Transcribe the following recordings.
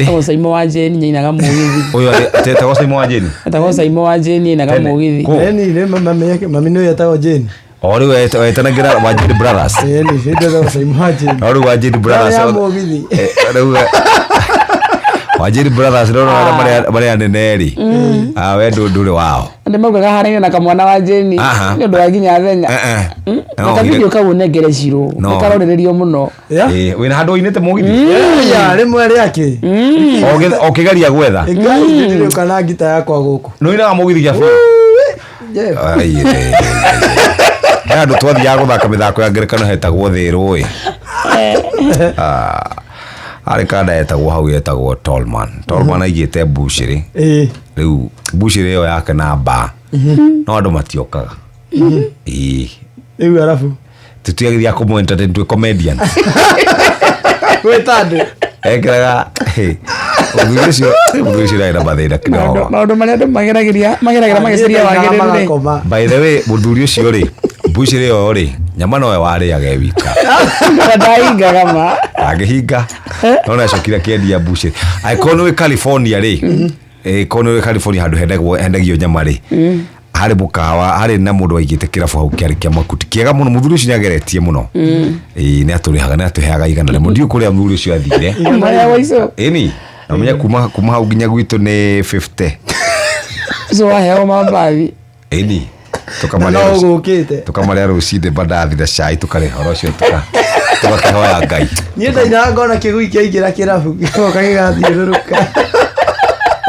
Etagwo Saimo wa Jeni nyainaga mugithi. Uyu etagwo Saimo wa Jeni. Etagwo Saimo wa Jeni nyainaga mugithi. Ni mami no etagwo Jeni. Ori wetanagira wa Jeni Brothers. Ni etagwo Saimo wa Jeni. Ori wa Jeni Brothers. Mugithi. Wa Jeni Brothers no bari aneneri. We nduri wao. Ande maugaga haraine na kamwana wa Jeni. Ni ndo yaginya thenya. Ka video kau negere ciro. Karorererio muno. Wina handu inete mugithi. Ya rimwe riake. Okigeria gwetha. Ndio kana gita yakwa guku. No ina mugithi gya fu. Andu twathiaga guthaka mithako ya ngerekano hetagwo thiru ari kada etagwo hau etagwo Tallman aigite bushiri riu bushiri yo yake na ba no andu matiokaga riu arafu tutiagithia ko entertain to comedian wetande ekeraga Ugurisho ira bathira kino maundu maria andu mageragira magiciria wagirire. By the way muthuri ucio ri bushiri yo ri nyama nowe wari age wika ndaingaga ma agihinga nona cokira kiedia bushiri ikono we California ri ikono we California handu hendagio nyama ri hari bukawa hari na mundu aigite kirabu hau kiari kia makuti kiega muno muthuri ucio nyageretie muno ni aturihaga na atuheaga igana lemwe ndio kuria muthuri ucio athire maria waiso ni amenya kuma hau ginya gwitu ni 50 so waheo mabavi ni tukamaria rucinde badathira cai tukare horo cio tukahoya Ngai ni ndaina ngona kigui kiaingira kirabu gikoka gigathiururuka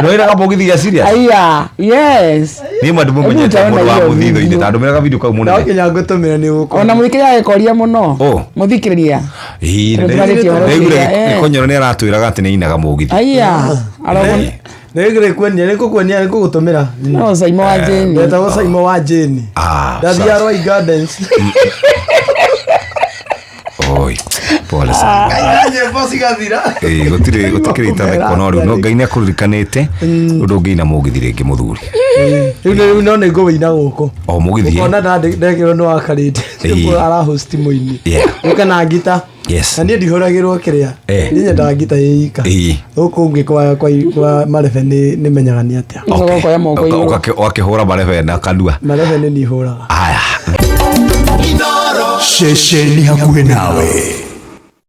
Noira ka bogi dia serious. Aya, yes. Ni madu mumenyete mundu wa muthitho inde tandu mera ka video ka mundu. Na kinya ngutumira ni guko. Ona muthikiriria ekoria muno. Muthikiriria. Ndeigure ikonyoro ni aratwiraga ati ni inaga mugithi. Aya. Arabona. Ndeigure kwenia ni kukwenia ni kugutumira. No Saimo wa Jeni. Etagwo Saimo wa Jeni. Ndathia Roy Gardens. Oi. Pole sana. Bosi gathira. Gutikirita mikono riu no Ngai ni akuririkanite undu ngiina mugithi ringi muthuri. Riu no ni ngwina guko. O mugithi. Ona ndekiro no akarite. Tipo ara host muini. Uka na ngita. Yes. Na ni ndihoragirwo kiria. Ni nyenda ngita yika. Guku ngi kwa marefe ni menyaga ni atia. Wakihura marefe na kadua. Marefe ni huraga. Aya. Shesheni hakuwe nawe.